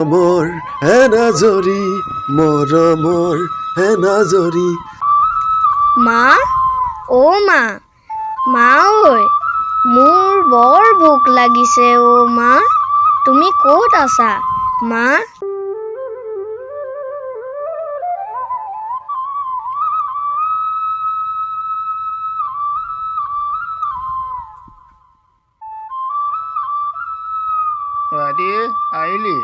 মোৰ হেনাজৰি মৰমৰ হেনাজৰি। মা, অ' মা, মা ঐ, মোৰ বৰ ভোক লাগিছে অ' মা, তুমি ক'ত আছা মা? ৰাতি আহিলি?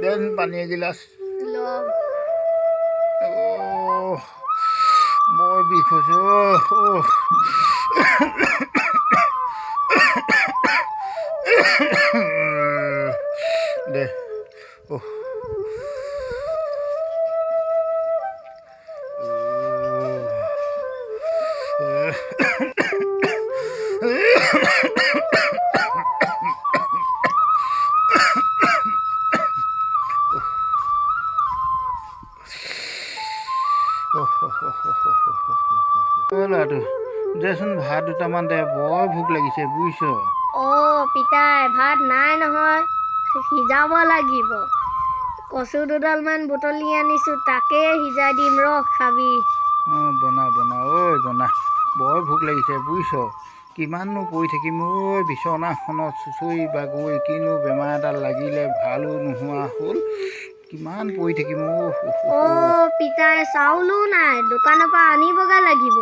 দেন পানী এগিলাচ। বৰ বিষ হৈছে দে। ল'ৰাটো দেচোন ভাত দুটামান দে, বৰ ভোক লাগিছে বুজিছ। অ' পিতাই, ভাত নাই নহয়, সিজাব লাগিব। কচু দুডালমান বুটলি আনিছোঁ, তাকে সিজাই দিম ৰ খাবি। অঁ বনা বনা ঐ বনা, বৰ ভোক লাগিছে বুজিছ। কিমাননো পৰি থাকিম ঐ বিচনাখনত চুঁচৰি বাগৰি, কিনো বেমাৰ এটা লাগিলে ভালো নোহোৱা হ'ল। কিমান পৰি থাকিম অ' পিতাই, চাউলো নাই, দোকানৰ পৰা আনিবগৈ লাগিব।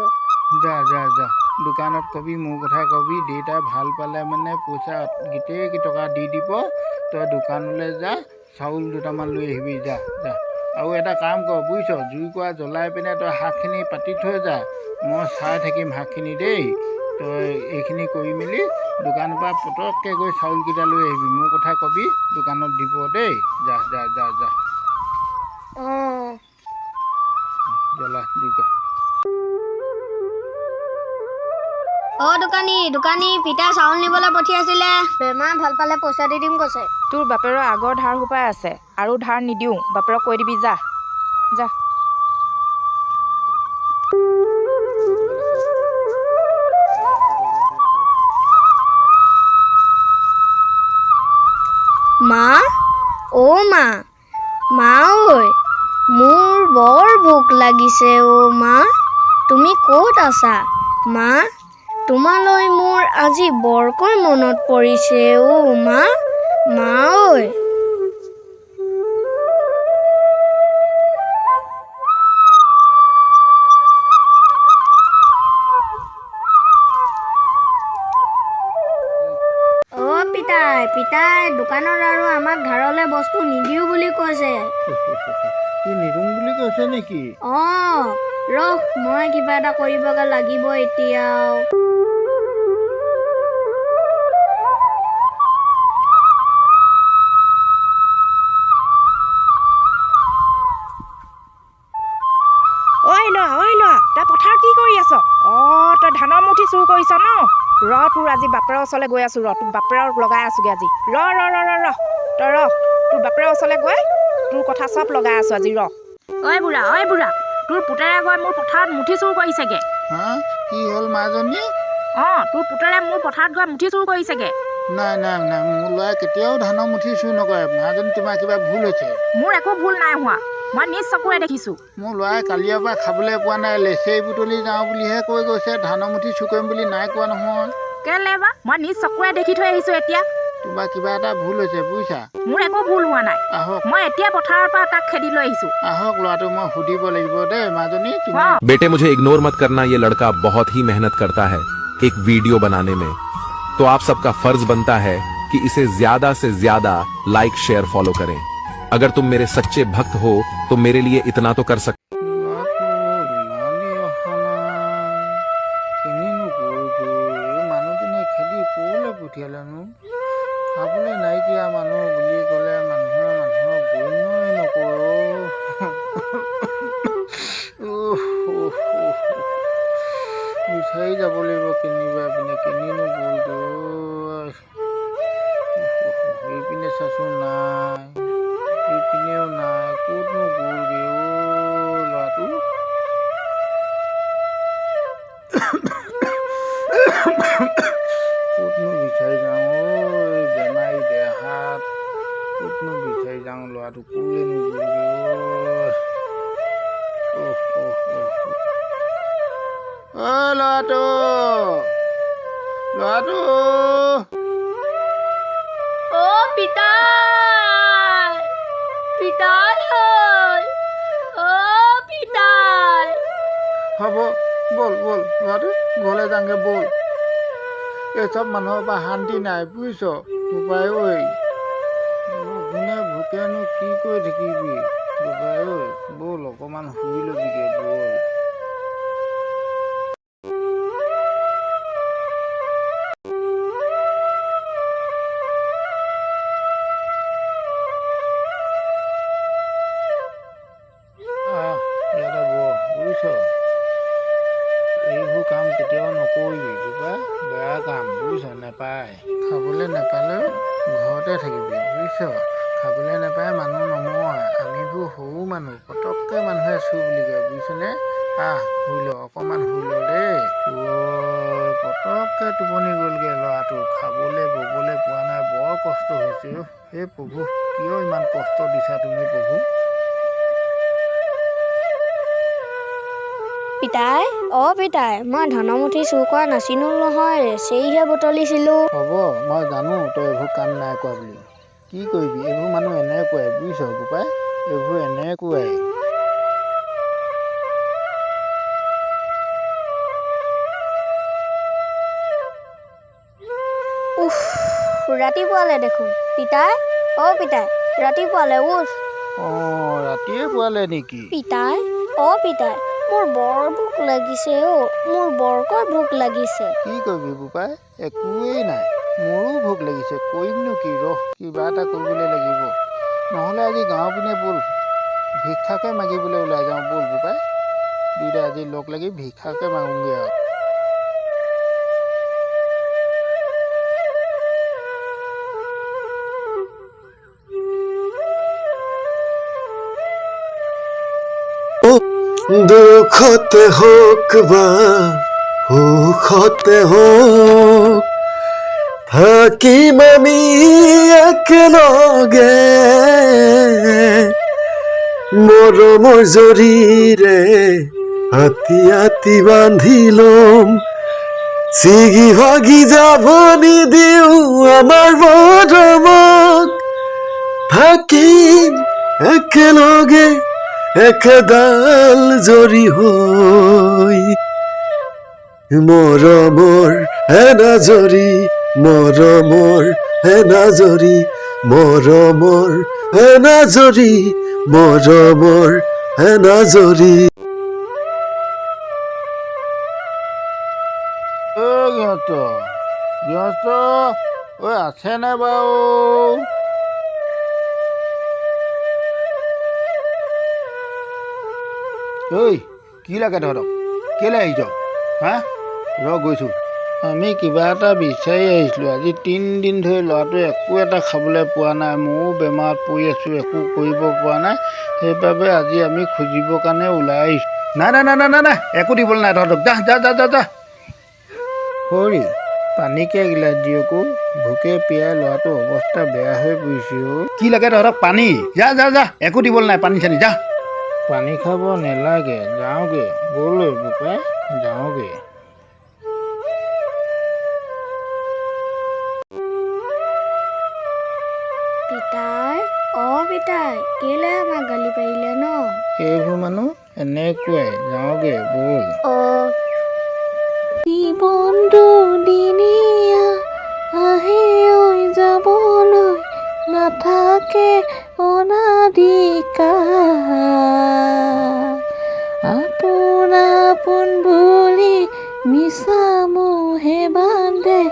যা যা যা, দোকানত কবি মোৰ কথা কবি, দেউতাই ভাল পালে মানে পইচা গোটেইকেইটকা দি দিব। তই দোকানলৈ যা, চাউল দুটামান লৈ আহিবি, যা যা। আৰু এটা কাম কৰ বুজিছ, জুইকুৰা জ্বলাই পিনে তই শাকখিনি পাতি থৈ যা, মই চাই থাকিম শাকখিনি দেই। তই এইখিনি কৰি মেলি দোকানৰ পৰা পটককৈ গৈ চাউলকেইটা লৈ আহিবি, মোৰ কথা কবি, দোকানত দিব দেই। যা যা যা যা। অঁ জ্বলা জুইকুৰা। অ' দোকানী দোকানী, পিতাই চাউল নিবলৈ পঠিয়াইছিলে, বেমাৰ ভাল পালে পইচা দি দিম কৈছে। তোৰ বাপেৰৰ আগৰ ধাৰ সোপাই আছে, আৰু ধাৰ নিদিওঁ, বাপেৰক কৈ দিবি যা যা। মা, অ' মা, মা ঐ, মোৰ বৰ ভোক লাগিছে অ' মা, তুমি ক'ত আছা মা? তোমালৈ মোৰ আজি বৰকৈ মনত পৰিছে অ' মা, মা ঐ। অ' পিতাই পিতাই, দোকানত আৰু আমাক ধাৰলৈ বস্তু নিদিওঁ বুলি কৈছে। কি নিদিওঁ বুলি কৈছে নেকি? অঁ ৰহ, মই কিবা এটা কৰিবগৈ লাগিব এতিয়াও। ঐ ল'ৰা, তই পথাৰত কি কৰি আছ? অঁ তই ধানৰ মুঠি চুৰ কৰিছ ন? ৰ তোৰ আজি বাপেৰৰ ওচৰলৈ গৈ আছোঁ, ৰ তোৰ বাপেৰক লগাই আছোঁগৈ আজি। তই তোৰ বাপেৰৰ ওচৰলৈ গৈ তোৰ কথা চব লগাই আছোঁ আজি, ৰ। ঐ বুঢ়া, তোৰ পুতেৰে গৈ মোৰ পথাৰত মুঠি চুৰ কৰিছেগৈ। হা, কি হ'ল মাজনী? অঁ তোৰ পুতেৰে মোৰ পথাৰত গৈ মুঠি চুৰ কৰিছেগৈ। নাই, মোৰ ল'ৰাই কেতিয়াও ধানৰ মুঠি চুৰ নকৰে। মাজনী, তোমাৰ কিবা ভুল হৈছে। মোৰ একো ভুল নাই হোৱা, মই নিজ চকুৰে দেখিছোঁ। মোৰ ল'ৰাই কালিৰ পৰা খাবলৈ পোৱা নাই, লেচেৰি বুটলি যাওঁ বুলিহে কৈ গৈছে, ধানৰ মুঠি চুৰ কৰিম বুলি নাই কোৱা নহয়। কেলে বা? মই নিজ চকুৰে দেখি থৈ আহিছোঁ এতিয়া। তোমাৰ কিবা এটা ভুল হৈছে বুজিছা। মোৰ একো ভুল হোৱা নাই, আহক মই এতিয়া পথাৰৰ পৰা তাক খেদি লৈ আহিছোঁ। আহক, ল'ৰাটো মই সুধিব লাগিব দেই মাজনী। তুমি बेटे मुझे इग्नोर मत करना, ये लड़का बहुत ही मेहनत करता है एक वीडियो बनाने में, तो आप सबका फर्ज बनता है कि इसे ज्यादा से ज्यादा लाइक शेयर फॉलो करें। अगर तुम मेरे सच्चे भक्त हो तो मेरे लिए इतना तो कर सकते। মানুহজনীয়ে খেদি ক'লৈ পঠিয়ালেনো? খাবলৈ নাইকিয়া মানুহ বুলি ক'লে মানুহক গণ্যই নকৰোঁ। বিচাৰি যাব লাগিব কেনিবা পিনে, কেনিনো গ'লগৈ। এইপিনে চাচোন নাই, এইপিনেও নাই, ক'তনো গ'লগৈ ল'ৰাটো? ক'তনো বিচাৰি যাওঁ ঐ বেমাৰী দেহাত ক'তনো বিচাৰি যাওঁ ল'ৰাটো ক'লেনো গ'লগৈ ঐ ল'ৰাটো ল'ৰাটো অ' পিতাই পিতাই অ' পিতাই হ'ব ব'ল ব'ল ল'ৰাটো ঘৰলৈ যাওঁগৈ ব'ল এই চব মানুহৰ পৰা শান্তি নাই বুজিছ বোপাই ঐ কোনে ভোকেনো কি কৰি থাকিবি বোপাই ঐ ব'ল অকণমান শুই ল'বিগৈ ব'ল ইয়াতে বুজিছ এইবোৰ কাম কেতিয়াও নকৰিবি বোপাই বেয়া কাম বুজিছ নেপায় খাবলৈ নেপালেও ঘৰতে থাকিবি বুজিছ খাবলৈ নাপায় মানুহ নমৰে আমিবোৰ সৰু মানুহ পটককৈ মানুহে চুৰ বুলি কয় বুজিছনে শুই ল অকণমান শুই ল দেই পটককৈ টোপনি গ'লগৈ ল'ৰাটো খাবলৈ ববলৈ পোৱা নাই বৰ কষ্ট হৈছে হে প্ৰভু কিয় ইমান কষ্ট দিছা তুমি প্ৰভু পিতাই অ' পিতাই মই ধনমুঠি চুৰ কৰা নাছিলো নহয় চেৰিহে বুটলিছিলোঁ হ'ব মই জানো তই এইবোৰ কাম নাই কৰা বুলি কি কৰিবি এইবোৰ মানুহ এনেকুৱাই বুজিছ বোপাই এইবোৰ এনেকুৱাই উফ ৰাতিপুৱালে দেখোন পিতাই অ' পিতাই ৰাতিপুৱালে উঠ অঁ ৰাতিয়ে পোৱালে নেকি পিতাই অ' পিতাই মোৰ বৰ ভোক লাগিছে মোৰ বৰকৈ ভোক লাগিছে কি কৰিবি বোপাই একোৱেই নাই মোৰো ভোক লাগিছে কৰিমনো কি কিবা এটা কৰিবলৈ লাগিব নহ'লে আজি গাঁৱৰ পিনে ব'ল ভিক্ষাকে মাগিবলৈ ওলাই যাওঁ ব'ল বোপাই দুয়োটা আজি লগ লাগি ভিক্ষাকে মাগোগৈ আৰু দুখতে হোক বা সুখতে হোক থাকিম আমি একেলগে মৰমৰ জৰিৰে হাতী হাতী বান্ধি ল'ম ছিগি ভাগি যাব নিদিওঁ আমাৰ মৰমক থাকিম একেলগে একেডাল জৰি হৈ মৰমৰ এনাজৰি মৰমৰ এনাজৰি মৰমৰ এনাজৰি মৰমৰ এনাজৰি গৃহস্থ ঐ আছেনে বাৰু ঐ কি লাগে তহঁতক কেলৈ আহিছ গৈছোঁ আমি কিবা এটা বিচাৰি আহিছিলোঁ আজি 3 দিন ধৰি ল'ৰাটোৱে একো এটা খাবলৈ পোৱা নাই ময়ো বেমাৰত পৰি আছোঁ একো কৰিব পৰা নাই সেইবাবে আজি আমি খুজিবৰ কাৰণে ওলাই আহিছোঁ নাই একো দিবলৈ নাই তহঁতক যা সৰি পানীকে এগিলাচ দিয়কো ভোকে পিয়াই ল'ৰাটোৰ অৱস্থা বেয়া হৈ পৰিছে কি লাগে তহঁতক পানী যা একো দিবলৈ নাই পানী চানী যা পানী খাব নেলাগে যাওঁগৈ ব'লৈ বোপাই যাওঁগৈ পিতাই অ' পিতাই কেলে আমাক গালি পাৰিলে ন এইবোৰ মানুহ এনেকুৱাই যাওঁগৈ ব'ল জীৱন দুদিনীয়া আহে ঐ যাবলৈ নাথাকে অনাদিকাল আপোন আপোন বুলি মিছা মোহে বান্ধে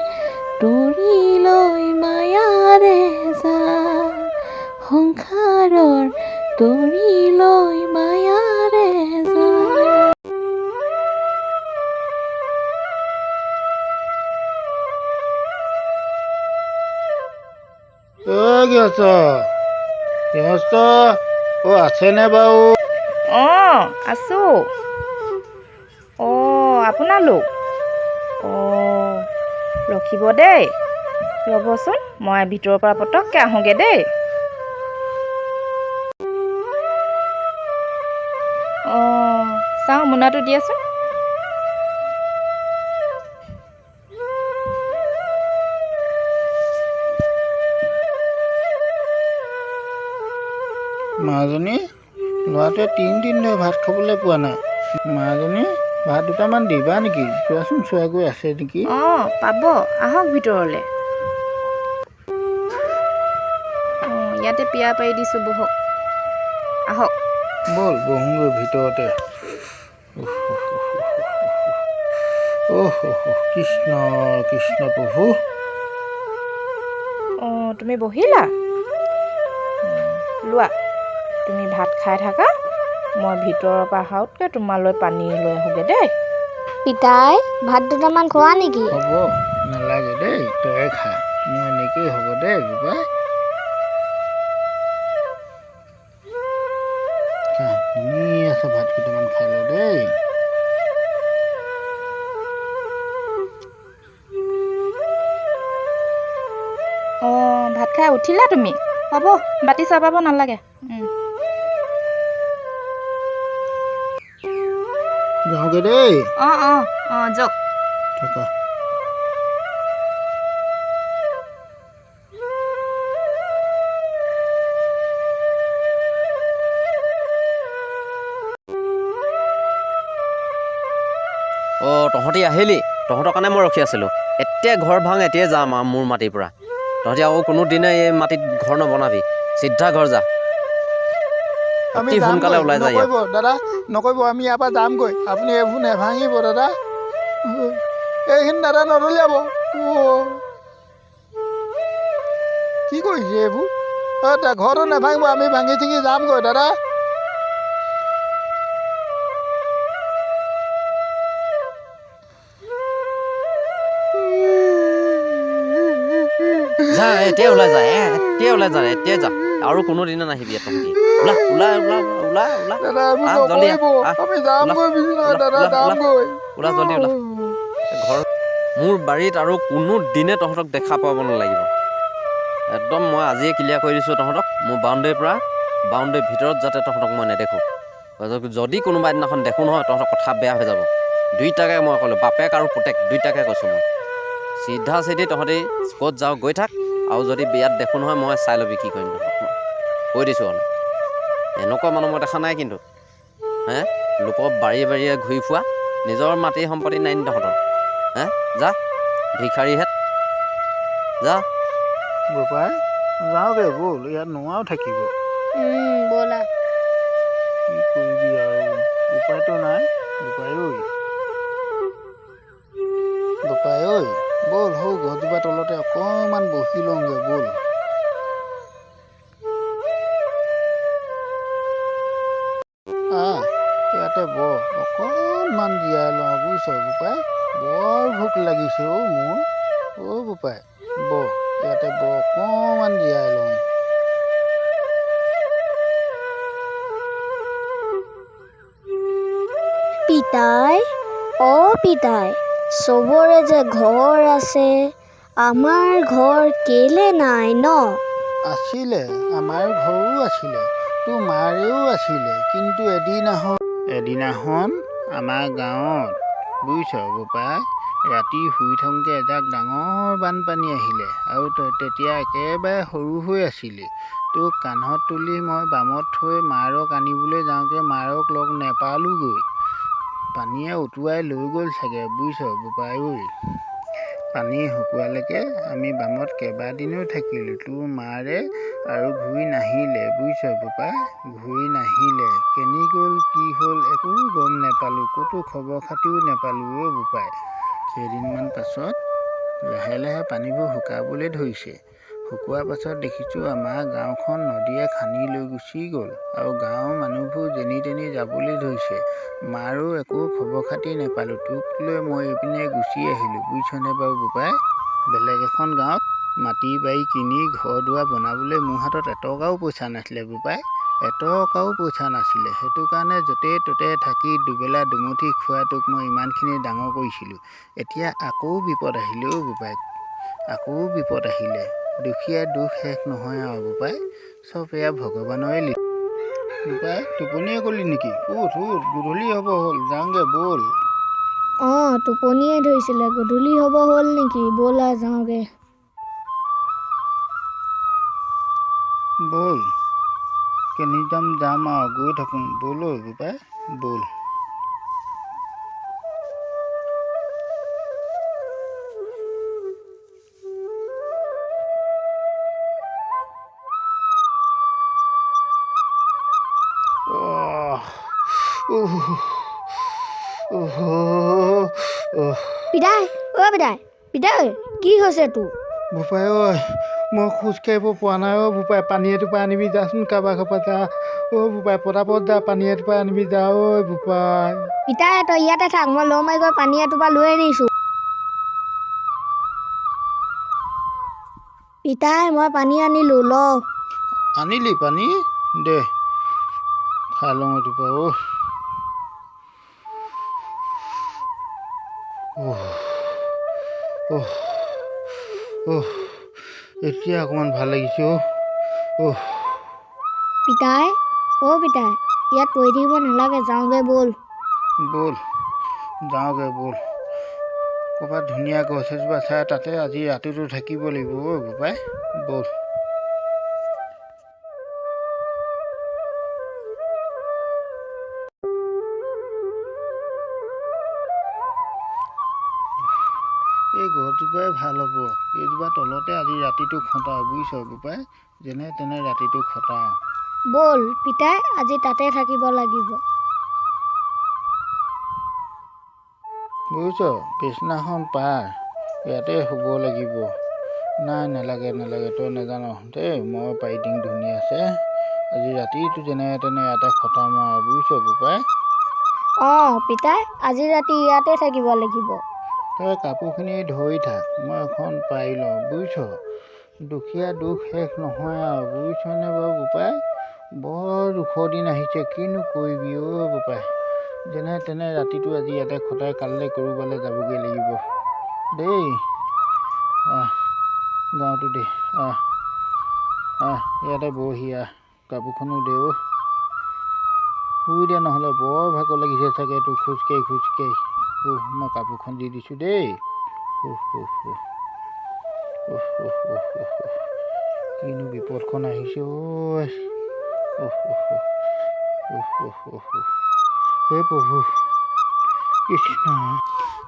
তৰি লৈ মায়াৰে জাল সংসাৰৰ তৰি লৈ মায়াৰে জাল গৃহস্থ আছেনে বাৰু অঁ আছোঁ আপোনালোক অঁ ৰখিব দেই, ৰ'বচোন মই ভিতৰৰ পৰা পটককৈ আহোঁগৈ দেই। অঁ চাওঁ মোনাটো দিয়াচোন। মাজনী, ল'ৰাটোৱে 3 দিন ধৰি ভাত খাবলৈ পোৱা নাই। মাজনী, ভাত দুটামান দিবা নেকি? চোৱাচোন চোৱাগৈ আছে নেকি? অঁ পাব, আহক ভিতৰলৈ। অঁ ইয়াতে পিয়া পাৰি দিছোঁ, বহক, আহক। ব'ল বহোগৈ ভিতৰতে। কৃষ্ণ কৃষ্ণ প্ৰভু। অঁ তুমি বহিলা? লোৱা, তুমি ভাত খাই থাকা, মই ভিতৰৰ পৰা আহোঁতকৈ তোমালৈ পানী লৈ আহোঁগৈ দেই। পিতাই ভাত দুটামান খোৱা নেকি? হ'ব, নালাগে দেই, তই খা, মোৰ এনেকেই হ'ব দেই বোপাই। ধুনীয়াছে ভাত কেইটামান খাই ল দেই। অঁ ভাত খাই উঠিলা তুমি? হ'ব, বাতি চাবাব নালাগে। যাওঁগৈ দেই। অঁ অঁ অঁ যাওক। থকা অঁ তহঁতি আহিলি, তহঁতৰ কাৰণে মই ৰখি আছিলোঁ। এতিয়া ঘৰ ভাং, এতিয়াই যাম আৰু মোৰ মাটিৰ পৰা। তহঁতি আকৌ কোনো দিনে এই মাটিত ঘৰ নবনাবি, চিধা ঘৰ যা। আমি অতি সোনকালে যামগৈ, ওলাই যা ইয়াত। নকৰিব দাদা, নকৰিব, আমি ইয়াৰ পৰা যামগৈ। আপুনি এইবোৰ নেভাঙিব দাদা, এইখিনি দাদা নদলিয়াব। কি কৰিছে এইবোৰ? ঘৰটো নেভাঙিব, আমি ভাঙি চিঙি যামগৈ দাদা। যা এতিয়াই ওলাই যা, এতিয়াই ওলাই যা, এতিয়াই যা। আৰু কোনো দিনে নাহিবি ইয়াত তহঁতি। ওলা ওলা ওলা ওলা ওলা, দাদা এইবোৰ আহ জল্দি নকৰিব, আহ, আমি ওলা যামগৈ বিশ্বনাথ ওলা দাদা, ওলা ওলা যামগৈ। ওলা জল্দি ওলা। ঘৰ মোৰ বাৰীত আৰু কোনো দিনে তহঁতক দেখা পাব নালাগিব। একদম মই আজিয়ে ক্লিয়াৰ কৰি দিছোঁ তহঁতক, মোৰ বাউণ্ডেৰীৰ পৰা বাউণ্ডেৰীৰ ভিতৰত যাতে তহঁতক মই নেদেখোঁ। যদি কোনোবা এদিনাখন দেখোঁ নহয়, তহঁতৰ কথা বেয়া হৈ যাব। দুইটাকে মই ক'লোঁ, বাপেক আৰু পুতেক দুইটাকে কৈছোঁ মই। চিধা চিধি তহঁতি ক'ত যাওঁ গৈ থাক, আৰু যদি বিয়াত দেখোঁ নহয়, মই চাই ল'বি কি কৰিম তহঁতক মই কৈ দিছোঁ মানে। এনেকুৱা মানুহ মই দেখা নাই কিন্তু, লোকৰ বাৰীয়ে বাৰীয়ে ঘূৰি ফুৰা, নিজৰ মাটি সম্পত্তি নাই নি তহঁতৰ? যা ভিখাৰীহেঁত, যা। বোপাই যাওঁগে, ব'ল, ইয়াত নোৱাৰো থাকিব। ব'লা। কি কৰিবি আৰু, উপায়তো নাই। বোপাই ঐ, বোপাই ঐ, ব'ল সৌ গছজোপা তলতে অকণমান বহি লওঁগৈ, ব'ল। ইয়াতে অকণমান জীয়াই লওঁ বুজিছ বোপাই, বৰ ভোক লাগিছে মোৰ। বোপাই ইয়াতে অকণমান জীয়াই লওঁ। পিতাই, পিতাই, চবৰে যে ঘৰ আছে, আমাৰ ঘৰ কেলে নাই ন? আছিলে, আমাৰ ঘৰো আছিলে, তোৰ মাৰেও আছিলে, কিন্তু এদিনাখন আমাৰ গাঁৱত বুজিছ বোপাই, ৰাতি শুই থাকোঁতে এজাক ডাঙৰ বানপানী আহিলে, আৰু তেতিয়া একেবাৰে সৰু হৈ আছিলি। তোক কান্ধত তুলি মই বামত থৈ মাৰক আনিবলৈ যাওঁতে মাৰক লগ নেপালোঁগৈ। পানীয়ে উটুৱাই লৈ গ'ল চাগে বুজিছ বোপাই ঐ। পানী শুকোৱালৈকে আমি বামত কেইবাদিনো থাকিলোঁ, তোৰ মাৰে আৰু ঘূৰি নাহিলে বুজিছ বোপাই, ঘূৰি নাহিলে। কেনি গ'ল কি হ'ল একো গম নেপালোঁ, ক'তো খবৰ খাতিও নেপালোঁ বোপাই। কেইদিনমান পাছত লাহে লাহে পানীবোৰ শুকাবলৈ ধৰিছে। শুকোৱাৰ পাছত দেখিছোঁ আমাৰ গাঁওখন নদীয়ে খান্দি লৈ গুচি গ'ল, আৰু গাঁৱৰ মানুহবোৰ যেনি তেনি যাবলৈ ধৰিছে। মাৰো একো খবৰ খাতি নেপালোঁ, তোক লৈ মই এইপিনে গুচি আহিলোঁ বুজিছনে বাৰু বোপাই। বেলেগ এখন গাঁৱত মাটি বাৰী কিনি ঘৰ দুৱাৰ বনাবলৈ মোৰ হাতত এটকাও পইচা নাছিলে বোপাই। এটকাও পইচা নাছিলে। সেইটো কাৰণে য'তে ত'তে থাকি দুবেলা দুমুঠি খোৱাটোক মই ইমানখিনি ডাঙৰ কৰিছিলোঁ। এতিয়া আকৌ বিপদ আহিলে অ' বোপাই, আকৌ বিপদ আহিলে। দুখীয়া দুখ শেষ নহয় আৰু বোপাই, চব এয়া ভগৱানৰে লীলা। বোপাই টোপনিয়ে গ'লি নেকি? উঠ উঠ, গধূলি হ'ব হ'ল, যাওঁগৈ ব'ল। অঁ টোপনিয়ে ধৰিছিলে, গধূলি হ'ব হ'ল নেকি? ব'লা যাওঁগৈ। ব'ল, কেনি যাম আৰু গৈ থাকোঁ। ব'ল ঐ বোপাই, ব'ল। পিতাই, অ' পিতাই কি হৈছে তোৰ? বোপাই ঐ, মই খোজ কাঢ়িব পৰা নাই অ' বোপাই, পানী এটোপা আনিবি যাচোন, কাৰোবাৰ ঘৰৰ পৰা যা অ' বোপাই, পটাপট যা, পানী এটোপা আনিবি যা ঐ বোপাই। পিতাই তই ইয়াতে থাক, মই ল মাৰি গৈ পানী এটোপা লৈ আনিছোঁ। পিতাই মই পানী আনিলোঁ, ল। আনিলি পানী? দে খাই লওঁ এটোপা অ'। এতিয়া অকণমান ভাল লাগিছে অ'। পিতাই, অ' পিতাই, ইয়াত পৰি থাকিব নালাগে, যাওঁগৈ ব'ল। ব'ল যাওঁগৈ ব'ল। ক'ৰবাত ধুনীয়া গছ এজোপা চাই তাতে আজি ৰাতিটো থাকিব লাগিব অ' বোপাই, ব'ল। এই গছজোপাই ভাল হ'ব, এইজোপা তলতে আজি ৰাতিটো খটাওঁ বুজিছ বোপাই, যেনে তেনে ৰাতিটো খটাওঁ। ব'ল পিতাই, আজি তাতে থাকিব লাগিব। বুজিছ, বিছনাখন পাৰ, ইয়াতে শুব লাগিব। নাই নালাগে, তই নাজান দেই, মই পাৰি দিম ধুনীয়াছে। আজি ৰাতিটো যেনে তেনে ইয়াতে খটাম আৰু বুজিছ বোপাই। অঁ পিতাই, আজি ৰাতি ইয়াতে থাকিব লাগিব। তই কাপোৰখিনি ধৰি থাক, মই এখন পাৰি লওঁ বুজিছ। দুখীয়া দুখ শেষ নহয় আৰু বুজিছনে বাৰু বোপাই। বৰ দুখৰ দিন আহিছে, কিনো কৰিবি অ' বোপাই। যেনে তেনে ৰাতিটো আজি ইয়াতে খটাই কালিলৈ ক'ৰবালৈ যাবগৈ লাগিব দেই। গাঁৱতো দে, ইয়াতে বহি কাপোৰখনো দে অ'। শুই দে নহ'লে, বৰ ভাগৰ লাগিছে চাগে তোৰ খোজকাঢ়ি। মই কাপোৰখন দি দিছোঁ দেই। কিনো বিপদখন আহিছে ঐ। হে প্ৰভু কৃষ্ণ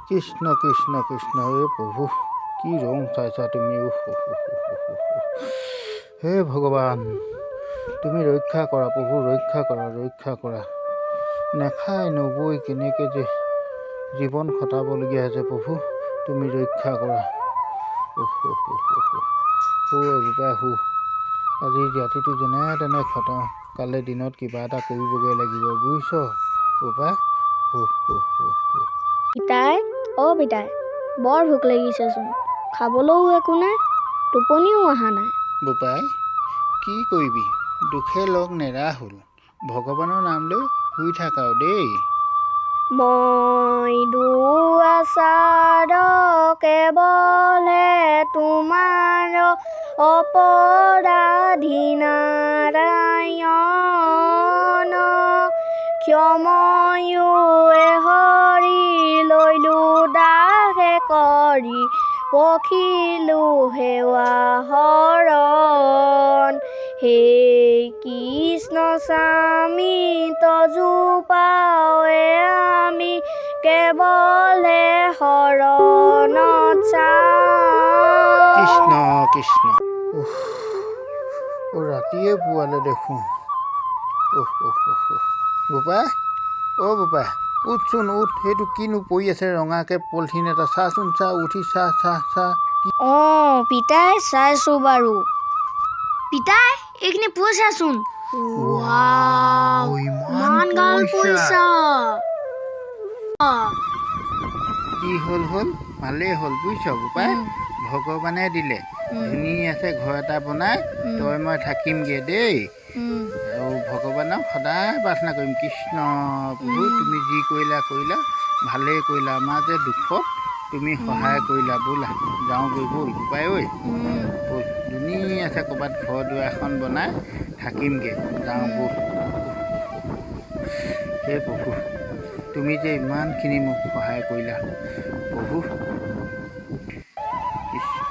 কৃষ্ণ কৃষ্ণ কৃষ্ণ, হে প্ৰভু কি ৰং চাইছা তুমি। হে ভগৱান, তুমি ৰক্ষা কৰা প্ৰভু, ৰক্ষা কৰা। নেখাই নবৈ কেনেকৈ যে জীৱন খটাবলগীয়া হৈছে প্ৰভু, তুমি ৰক্ষা কৰা। বোপাই শু, আজি ৰাতিটো যেনে তেনে খটাওঁ, কাইলৈ দিনত কিবা এটা কৰিবগৈ লাগিব বুজিছ বোপাই। পিতাই, অ' পিতাই, বৰ ভোক লাগিছেচোন, খাবলৈও একো নাই, টোপনিও অহা নাই। বোপাই কি কৰিবি, দুখে লগ নেৰা হ'ল, ভগৱানৰ নাম লৈ শুই থাক আৰু দেই। মই দুআচাৰ কেৱলহে তোমাৰ অপৰাধী নাৰায়ণ, ক্ষময়ো হৰি লৈলো দাহে কৰি, পখিলো সেৱা হৰণ। হে কৃষ্ণ স্বামী তজু পাৱে আমি, কেৱলহে শৰণত চাওঁ। কৃষ্ণ কৃষ্ণ, ৰাতিয়ে পুৱালে দেখোন। বোপাই, অ' বোপাই উঠচোন উঠ, সেইটো কিনো পৰি আছে ৰঙাকৈ পলিথিন এটা, চাচোন উঠি চা। অঁ পিতাই চাইছোঁ বাৰু। পিতাই এইখিনি পইচাচোন। ইমান গাল পইচা। কি হ'ল ভালেই হ'ল বুজিছ বোপাই, ভগৱানে দিলে। ধুনীয়াছে ঘৰ এটা বনাই তই মই থাকিমগৈ দেই। আৰু ভগৱানক সদায় প্ৰাৰ্থনা কৰিম, কৃষ্ণ প্ৰভু তুমি যি কৰিলা ভালেই কৰিলা, আমাৰ যে দুখত তুমি সহায় কৰিলা। ব'লা যাওঁগৈ, ব'ল বোপাই ঐ, ব'ল ধুনীয়াছে ক'ৰবাত ঘৰ দুৱাৰ এখন বনাই থাকিমগৈ, যাওঁ ব'ল। হে প্ৰভু তুমি যে ইমানখিনি মোক সহায় কৰিলা প্ৰভু, কৃষ্ণ